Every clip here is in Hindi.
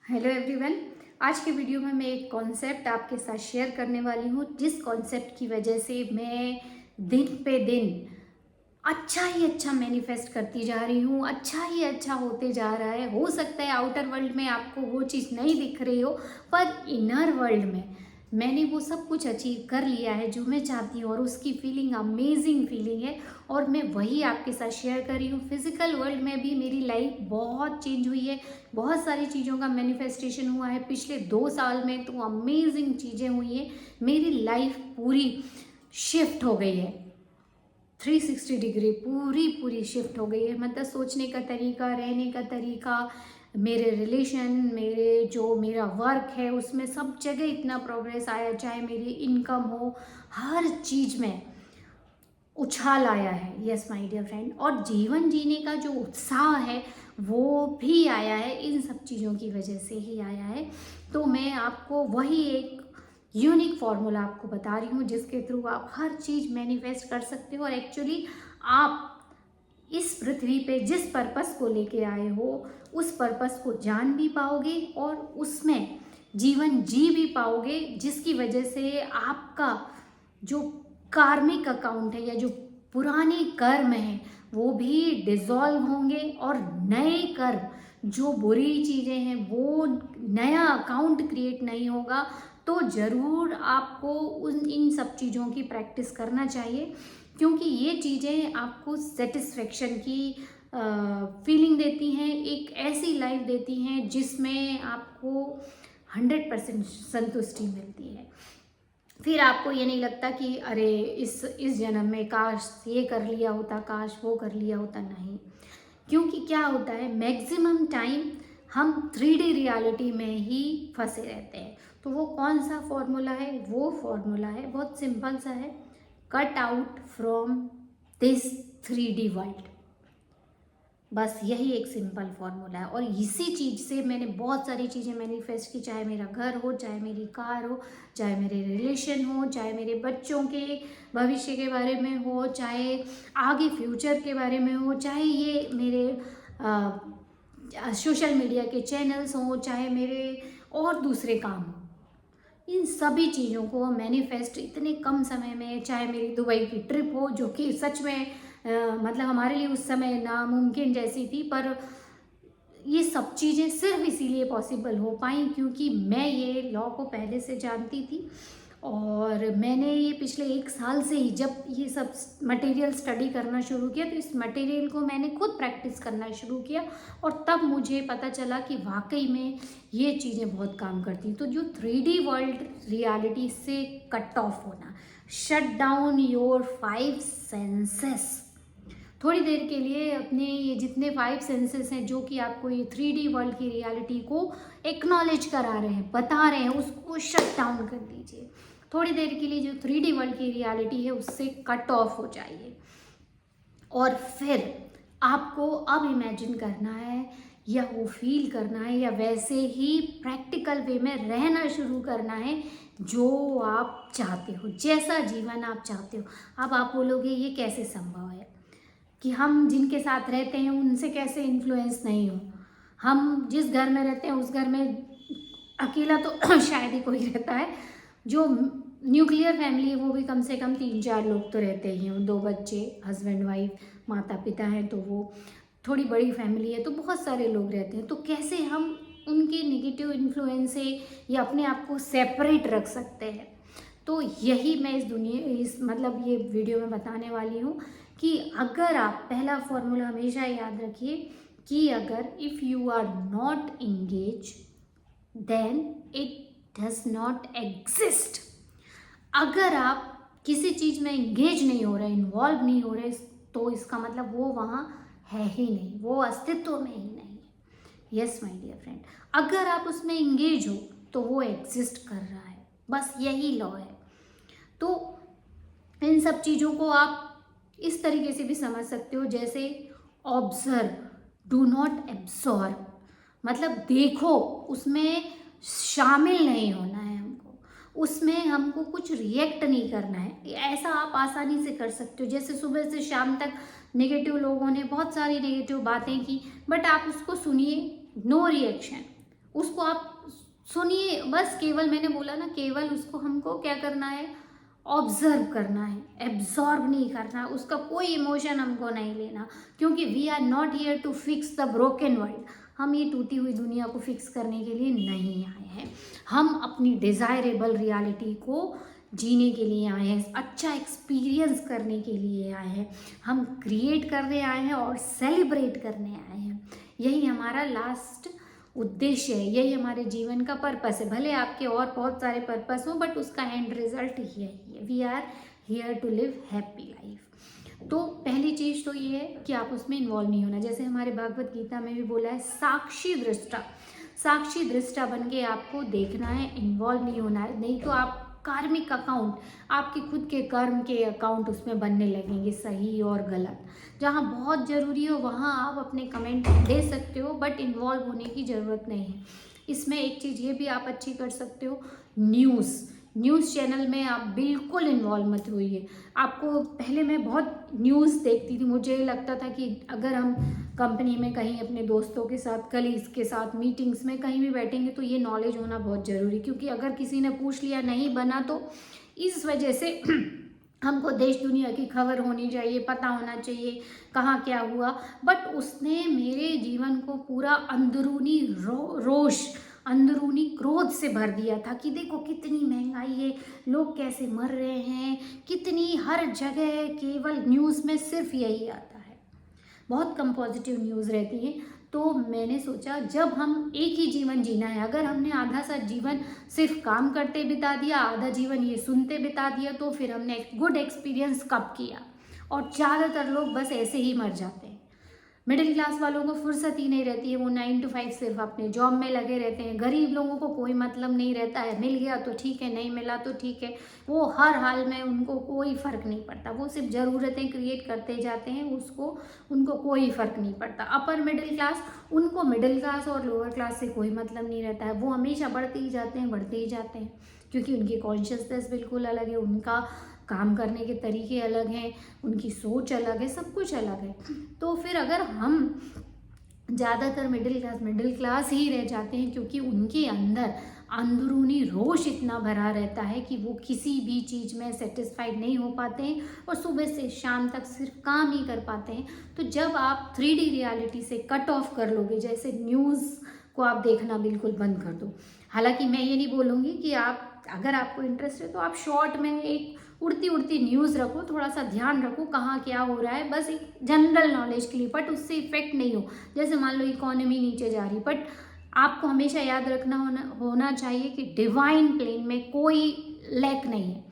Hello everyone. आज के वीडियो में मैं एक कॉन्सेप्ट आपके साथ शेयर करने वाली हूँ, जिस कॉन्सेप्ट की वजह से मैं दिन पे दिन अच्छा ही अच्छा मैनिफेस्ट करती जा रही हूँ। अच्छा ही अच्छा होते जा रहा है। हो सकता है आउटर वर्ल्ड में आपको वो चीज़ नहीं दिख रही हो, पर इनर वर्ल्ड में मैंने वो सब कुछ अचीव कर लिया है जो मैं चाहती हूँ, और उसकी फीलिंग अमेजिंग फीलिंग है और मैं वही आपके साथ शेयर कर रही हूँ। फिजिकल वर्ल्ड में भी मेरी लाइफ बहुत चेंज हुई है, बहुत सारी चीज़ों का मैनिफेस्टेशन हुआ है पिछले 2 साल में। तो अमेजिंग चीज़ें हुई हैं, मेरी लाइफ पूरी शिफ्ट हो गई है। 360 डिग्री पूरी शिफ्ट हो गई है। मतलब सोचने का तरीका, रहने का तरीका, मेरे रिलेशन, मेरा वर्क है उसमें सब जगह इतना प्रोग्रेस आया। चाहे मेरी इनकम हो, हर चीज़ में उछाल आया है। Yes my dear friend. और जीवन जीने का जो उत्साह है वो भी आया है, इन सब चीज़ों की वजह से ही आया है। तो मैं आपको वही एक यूनिक फॉर्मूला आपको बता रही हूँ, जिसके थ्रू आप हर चीज़ मैनिफेस्ट कर सकते हो। और एक्चुअली आप इस पृथ्वी पे जिस पर्पस को लेके आए हो उस पर्पस को जान भी पाओगे और उसमें जीवन जी भी पाओगे, जिसकी वजह से आपका जो कार्मिक अकाउंट है या जो पुराने कर्म हैं वो भी डिसॉल्व होंगे, और नए कर्म जो बुरी चीज़ें हैं वो नया अकाउंट क्रिएट नहीं होगा। तो ज़रूर आपको इन सब चीज़ों की प्रैक्टिस करना चाहिए, क्योंकि ये चीज़ें आपको सेटिस्फेक्शन की फीलिंग देती हैं, एक ऐसी लाइफ देती हैं जिसमें आपको 100% संतुष्टि मिलती है। फिर आपको ये नहीं लगता कि अरे इस जन्म में काश ये कर लिया होता, काश वो कर लिया होता। नहीं, क्योंकि क्या होता है, मैक्सिमम टाइम हम 3D रियलिटी में ही फंसे रहते हैं। तो वो कौन सा फॉर्मूला है? वो फॉर्मूला है, बहुत सिंपल सा है, cut out from this 3D world. बस यही एक सिंपल फॉर्मूला है, और इसी चीज़ से मैंने बहुत सारी चीज़ें मैनिफेस्ट की। चाहे मेरा घर हो, चाहे मेरी कार हो, चाहे मेरे रिलेशन हो, चाहे मेरे बच्चों के भविष्य के बारे में हो, चाहे आगे फ्यूचर के बारे में हो, चाहे ये मेरे सोशल मीडिया के चैनल्स हों, चाहे मेरे और दूसरे काम हों। इन सभी चीज़ों को मैनिफेस्ट इतने कम समय में, चाहे मेरी दुबई की ट्रिप हो जो कि सच में मतलब हमारे लिए उस समय नामुमकिन जैसी थी, पर ये सब चीज़ें सिर्फ इसीलिए पॉसिबल हो पाई क्योंकि मैं ये लॉ को पहले से जानती थी। और मैंने ये पिछले 1 साल से ही जब ये सब मटेरियल स्टडी करना शुरू किया, तो इस मटेरियल को मैंने खुद प्रैक्टिस करना शुरू किया, और तब मुझे पता चला कि वाकई में ये चीज़ें बहुत काम करती। तो जो 3D वर्ल्ड रियलिटी से कट ऑफ होना, शट डाउन योर 5 सेंसेस, थोड़ी देर के लिए अपने ये जितने 5 सेंसेस हैं जो कि आपको ये 3D वर्ल्ड की रियलिटी को एक्नॉलेज करा रहे हैं, बता रहे हैं, उसको शट डाउन कर दीजिए। थोड़ी देर के लिए जो 3D वर्ल्ड की रियलिटी है उससे कट ऑफ हो जाइए, और फिर आपको अब इमेजिन करना है या वो फील करना है या वैसे ही प्रैक्टिकल वे में रहना शुरू करना है जो आप चाहते हो, जैसा जीवन आप चाहते हो। अब आप बोलोगे ये कैसे संभव है कि हम जिनके साथ रहते हैं उनसे कैसे इन्फ्लुएंस नहीं हो। हम जिस घर में रहते हैं उस घर में अकेला तो शायद ही कोई रहता है। जो न्यूक्लियर फैमिली है वो भी कम से कम 3-4 लोग तो रहते ही हैं, 2 बच्चे, हस्बैंड वाइफ, माता पिता हैं, तो वो थोड़ी बड़ी फैमिली है, तो बहुत सारे लोग रहते हैं। तो कैसे हम उनके नेगेटिव इन्फ्लुएंस से या अपने आप को सेपरेट रख सकते हैं। तो यही मैं इस मतलब ये वीडियो में बताने वाली हूँ कि अगर आप पहला फॉर्मूला हमेशा याद रखिए कि अगर if you are not engage then it does not exist. अगर आप किसी चीज़ में इंगेज नहीं हो रहे, इन्वॉल्व नहीं हो रहे, तो इसका मतलब वो वहाँ है ही नहीं, वो अस्तित्व में ही नहीं है। यस माय डियर फ्रेंड, अगर आप उसमें इंगेज हो तो वो एग्जिस्ट कर रहा है। बस यही लॉ है। तो इन सब चीज़ों को आप इस तरीके से भी समझ सकते हो, जैसे ऑब्जर्व, डू नॉट एब्सॉर्ब। मतलब देखो, उसमें शामिल नहीं होना है हमको, उसमें हमको कुछ रिएक्ट नहीं करना है। ऐसा आप आसानी से कर सकते हो। जैसे सुबह से शाम तक नेगेटिव लोगों ने बहुत सारी नेगेटिव बातें की, बट आप उसको सुनिए, नो रिएक्शन, उसको आप सुनिए, बस केवल मैंने बोला ना, केवल उसको हमको क्या करना है, ऑब्जर्व करना है, एब्जॉर्ब नहीं करना, उसका कोई इमोशन हमको नहीं लेना, क्योंकि we are not here to fix the broken world. हम ये टूटी हुई दुनिया को फिक्स करने के लिए नहीं आए हैं, हम अपनी डिज़ायरेबल रियलिटी को जीने के लिए आए हैं, अच्छा एक्सपीरियंस करने के लिए आए हैं, हम क्रिएट करने आए हैं और सेलिब्रेट करने आए हैं। यही हमारा लास्ट उद्देश्य है, यही हमारे जीवन का पर्पस है। भले आपके और बहुत सारे पर्पस हों, बट उसका एंड रिजल्ट यही है, we are here to live happy life. तो पहली चीज़ तो ये है कि आप उसमें इन्वॉल्व नहीं होना। जैसे हमारे भागवत गीता में भी बोला है, साक्षी दृष्टा, साक्षी दृष्टा बन के आपको देखना है, इन्वॉल्व नहीं होना है। नहीं तो आप कार्मिक अकाउंट, आपके खुद के कर्म के अकाउंट उसमें बनने लगेंगे, सही और गलत। जहाँ बहुत ज़रूरी हो वहाँ आप अपने कमेंट दे सकते हो, बट इन्वॉल्व होने की ज़रूरत नहीं है। इसमें एक चीज़ ये भी आप अच्छी कर सकते हो, न्यूज़ चैनल में आप बिल्कुल इन्वॉल्व मत होइए। आपको पहले मैं बहुत न्यूज़ देखती थी, मुझे लगता था कि अगर हम कंपनी में कहीं अपने दोस्तों के साथ, कलीग्स के साथ, मीटिंग्स में कहीं भी बैठेंगे तो ये नॉलेज होना बहुत ज़रूरी, क्योंकि अगर किसी ने पूछ लिया नहीं बना तो इस वजह से हमको देश दुनिया की खबर होनी चाहिए, पता होना चाहिए कहाँ क्या हुआ। बट उसने मेरे जीवन को पूरा अंदरूनी रोष, अंदरूनी क्रोध से भर दिया था कि देखो कितनी महंगाई है, लोग कैसे मर रहे हैं, कितनी हर जगह केवल न्यूज़ में सिर्फ यही आता है, बहुत कम पॉजिटिव न्यूज़ रहती है। तो मैंने सोचा जब हम एक ही जीवन जीना है, अगर हमने आधा सा जीवन सिर्फ काम करते बिता दिया, आधा जीवन ये सुनते बिता दिया, तो फिर हमने गुड एक्सपीरियंस कब किया। और ज़्यादातर लोग बस ऐसे ही मर जाते हैं। मिडिल क्लास वालों को फुर्सत ही नहीं रहती है, वो 9 to 5 सिर्फ अपने जॉब में लगे रहते हैं। गरीब लोगों को कोई मतलब नहीं रहता है, मिल गया तो ठीक है, नहीं मिला तो ठीक है, वो हर हाल में उनको कोई फ़र्क नहीं पड़ता, वो सिर्फ ज़रूरतें क्रिएट करते जाते हैं, उनको कोई फ़र्क नहीं पड़ता। अपर मिडिल क्लास, उनको मिडिल क्लास और लोअर क्लास से कोई मतलब नहीं रहता है, वो हमेशा बढ़ते ही जाते हैं, बढ़ते ही जाते हैं, क्योंकि उनकी कॉन्शियसनेस बिल्कुल अलग है, उनका काम करने के तरीके अलग हैं, उनकी सोच अलग है, सब कुछ अलग है। तो फिर अगर हम ज़्यादातर मिडिल क्लास ही रह जाते हैं, क्योंकि उनके अंदर अंदरूनी रोष इतना भरा रहता है कि वो किसी भी चीज़ में सेटिस्फाइड नहीं हो पाते हैं और सुबह से शाम तक सिर्फ काम ही कर पाते हैं। तो जब आप 3D रियलिटी से कट ऑफ कर लोगे, जैसे न्यूज़ को आप देखना बिल्कुल बंद कर दो। हालांकि मैं ये नहीं बोलूँगी कि आप, अगर आपको इंटरेस्ट है तो आप शॉर्ट में एक उड़ती उड़ती न्यूज़ रखो, थोड़ा सा ध्यान रखो कहाँ क्या हो रहा है, बस एक जनरल नॉलेज के लिए, बट उससे इफेक्ट नहीं हो। जैसे मान लो इकोनॉमी नीचे जा रही, बट आपको हमेशा याद रखना होना चाहिए कि डिवाइन प्लेन में कोई लैक नहीं है,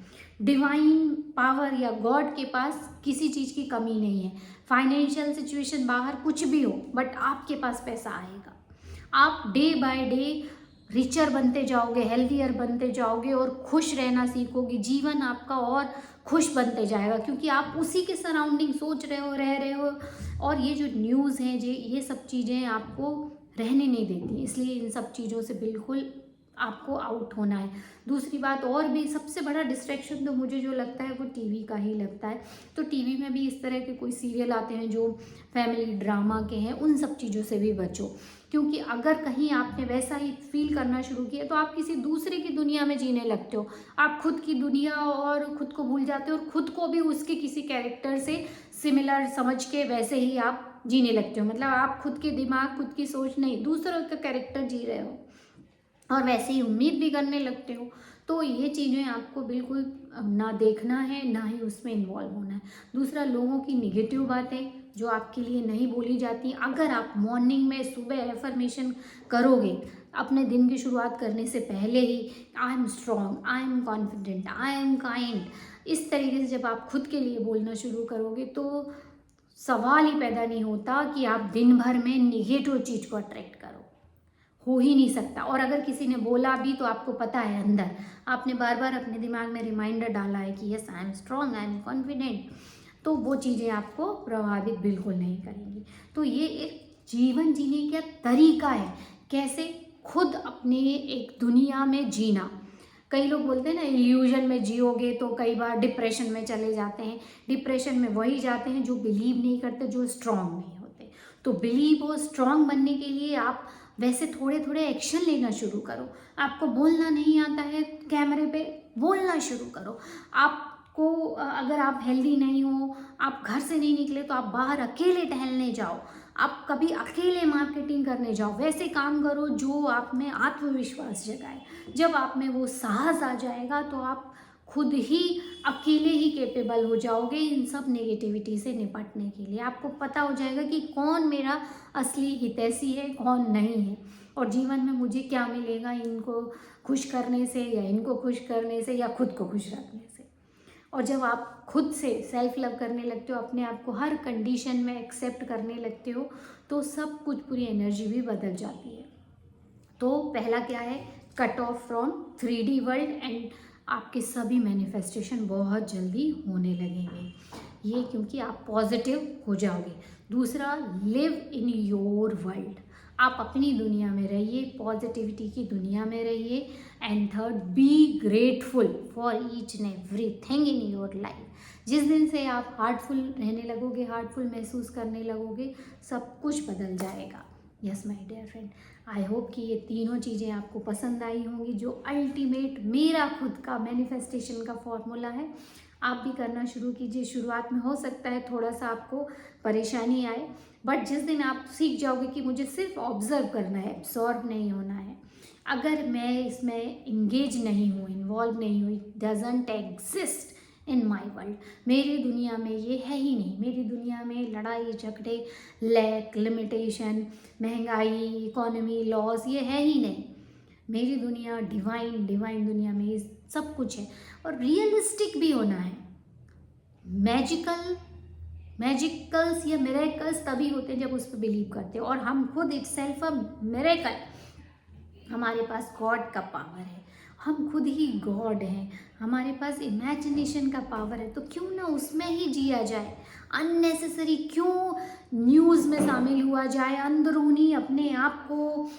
डिवाइन पावर या गॉड के पास किसी चीज़ की कमी नहीं है। फाइनेंशियल सिचुएशन बाहर कुछ भी हो, बट आपके पास पैसा आएगा। आप डे बाय डे रिचर बनते जाओगे, हेल्थियर बनते जाओगे और खुश रहना सीखोगे, जीवन आपका और खुश बनते जाएगा, क्योंकि आप उसी के सराउंडिंग सोच रहे हो, रह रहे हो। और ये जो न्यूज़ हैं, ये सब चीज़ें आपको रहने नहीं देती, इसलिए इन सब चीज़ों से बिल्कुल आपको आउट होना है। दूसरी बात, और भी सबसे बड़ा डिस्ट्रैक्शन तो मुझे जो लगता है वो टीवी का ही लगता है। तो टीवी में भी इस तरह के कोई सीरियल आते हैं जो फैमिली ड्रामा के हैं, उन सब चीज़ों से भी बचो, क्योंकि अगर कहीं आपने वैसा ही फील करना शुरू किया तो आप किसी दूसरे की दुनिया में जीने लगते हो। आप खुद की दुनिया और खुद को भूल जाते हो, और खुद को भी उसके किसी कैरेक्टर से सिमिलर समझ के वैसे ही आप जीने लगते हो। मतलब आप खुद के दिमाग, खुद की सोच नहीं, दूसरों का कैरेक्टर जी रहे हो और वैसे ही उम्मीद भी करने लगते हो। तो ये चीज़ें आपको बिल्कुल ना देखना है, ना ही उसमें इन्वॉल्व होना है। दूसरा, लोगों की निगेटिव बातें जो आपके लिए नहीं बोली जाती, अगर आप मॉर्निंग में सुबह एफर्मेशन करोगे अपने दिन की शुरुआत करने से पहले ही, I am strong, I am confident, I am kind, इस तरीके से जब आप खुद के लिए बोलना शुरू करोगे तो सवाल ही पैदा नहीं होता कि आप दिन भर में निगेटिव चीज़ को अट्रैक्ट करो, हो ही नहीं सकता। और अगर किसी ने बोला भी तो आपको पता है, अंदर आपने बार बार अपने दिमाग में रिमाइंडर डाला है कि yes I am strong, I am confident, तो वो चीज़ें आपको प्रभावित बिल्कुल नहीं करेंगी। तो ये एक जीवन जीने का तरीका है, कैसे खुद अपने एक दुनिया में जीना। कई लोग बोलते हैं ना, इल्यूजन में जियोगे तो कई बार डिप्रेशन में चले जाते हैं। डिप्रेशन में वही जाते हैं जो बिलीव नहीं करते, जो स्ट्रांग नहीं होते। तो बिलीव और स्ट्रांग बनने के लिए आप वैसे थोड़े थोड़े एक्शन लेना शुरू करो। आपको बोलना नहीं आता है कैमरे पे, बोलना शुरू करो। आपको अगर आप हेल्दी नहीं हो, आप घर से नहीं निकले, तो आप बाहर अकेले टहलने जाओ, आप कभी अकेले मार्केटिंग करने जाओ। वैसे काम करो जो आप में आत्मविश्वास जगाए। जब आप में वो साहस आ जाएगा तो आप खुद ही अकेले ही कैपेबल हो जाओगे इन सब नेगेटिविटी से निपटने के लिए। आपको पता हो जाएगा कि कौन मेरा असली हितैषी है, कौन नहीं है, और जीवन में मुझे क्या मिलेगा इनको खुश करने से, या इनको खुश करने से, या खुद को खुश रखने से। और जब आप खुद से सेल्फ लव करने लगते हो, अपने आप को हर कंडीशन में एक्सेप्ट करने लगते हो, तो सब कुछ, पूरी एनर्जी भी बदल जाती है। तो पहला क्या है, cut off from 3D world, and आपके सभी मैनिफेस्टेशन बहुत जल्दी होने लगेंगे, ये क्योंकि आप पॉजिटिव हो जाओगे। दूसरा, लिव इन योर वर्ल्ड, आप अपनी दुनिया में रहिए, पॉजिटिविटी की दुनिया में रहिए। And third, be grateful for each and everything in your life. जिस दिन से आप हार्टफुल रहने लगोगे, हार्टफुल महसूस करने लगोगे, सब कुछ बदल जाएगा। Yes my dear friend, I hope कि ये तीनों चीज़ें आपको पसंद आई होंगी, जो अल्टीमेट मेरा खुद का मैनिफेस्टेशन का फॉर्मूला है। आप भी करना शुरू कीजिए। शुरुआत में हो सकता है थोड़ा सा आपको परेशानी आए, बट जिस दिन आप सीख जाओगे कि मुझे सिर्फ ऑब्जर्व करना है, एब्सॉर्ब नहीं होना है, अगर मैं इसमें इंगेज नहीं हूँ, इन्वॉल्व नहीं हुई, doesn't exist in my world, मेरी दुनिया में ये है ही नहीं। मेरी दुनिया में लड़ाई झगड़े, लैक, लिमिटेशन, महंगाई, इकोनॉमी, लॉस, ये है ही नहीं। मेरी दुनिया डिवाइन दुनिया में ये सब कुछ है, और रियलिस्टिक भी होना है। मैजिकल्स या मिरेकल्स तभी होते हैं जब उस पर बिलीव करते हो, और हम खुद इट सेल्फ अ मिरेकल। हमारे पास गॉड का पावर है, हम खुद ही गॉड हैं। हमारे पास इमेजिनेशन का पावर है, तो क्यों ना उसमें ही जिया जाए। अननेसेसरी क्यों न्यूज़ में शामिल हुआ जाए, अंदरूनी अपने आप को।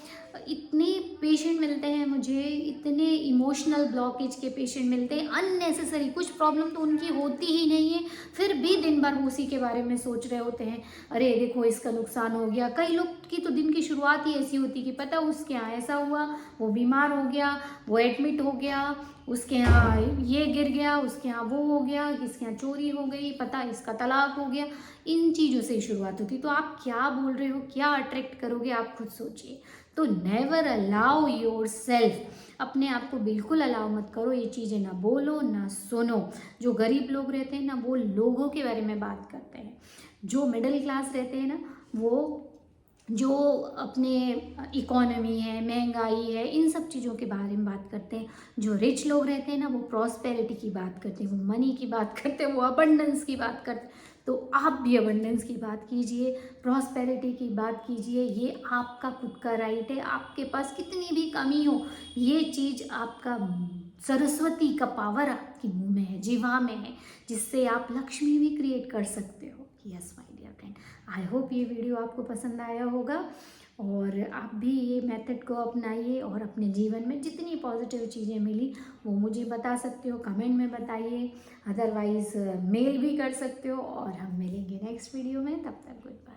इतने पेशेंट मिलते हैं मुझे, इतने इमोशनल ब्लॉकेज के पेशेंट मिलते हैं, अननेसेसरी। कुछ प्रॉब्लम तो उनकी होती ही नहीं है, फिर भी दिन भर उसी के बारे में सोच रहे होते हैं, अरे देखो इसका नुकसान हो गया। कई लोग की तो दिन की शुरुआत ही ऐसी होती कि पता उसके यहाँ ऐसा हुआ, वो बीमार हो गया, वो एडमिट हो गया, उसके यहाँ ये गिर गया, उसके यहाँ वो हो गया, इसके यहाँ चोरी हो गई, पता इसका तलाक हो गया। इन चीज़ों से ही शुरुआत होती। तो आप क्या बोल रहे हो, क्या अट्रैक्ट करोगे, आप खुद सोचिए। तो नेवर अलाउ योर सेल्फ, अपने आप को बिल्कुल अलाउ मत करो ये चीज़ें, ना बोलो ना सुनो। जो गरीब लोग रहते हैं ना, वो लोगों के बारे में बात करते हैं। जो मिडिल क्लास रहते हैं ना, वो जो अपने इकोनॉमी है, महंगाई है, इन सब चीज़ों के बारे में बात करते हैं। जो रिच लोग रहते हैं ना, वो प्रॉस्पेरिटी की बात करते हैं, वो मनी की बात करते हैं, वो अबंडेंस की बात करते हैं। तो आप भी अबंडेंस की बात कीजिए, प्रॉस्पेरिटी की बात कीजिए। ये आपका खुद का राइट है। आपके पास कितनी भी कमी हो, ये चीज़ आपका सरस्वती का पावर आपकी मुँह में है, जीवा में है, जिससे आप लक्ष्मी भी क्रिएट कर सकते हो। Yes my dear friend, I hope ये वीडियो आपको पसंद आया होगा, और आप भी ये मेथड को अपनाइए, और अपने जीवन में जितनी पॉजिटिव चीज़ें मिली वो मुझे बता सकते हो, कमेंट में बताइए। अदरवाइज़ मेल भी कर सकते हो, और हम मिलेंगे नेक्स्ट वीडियो में। तब तक गुड बाय।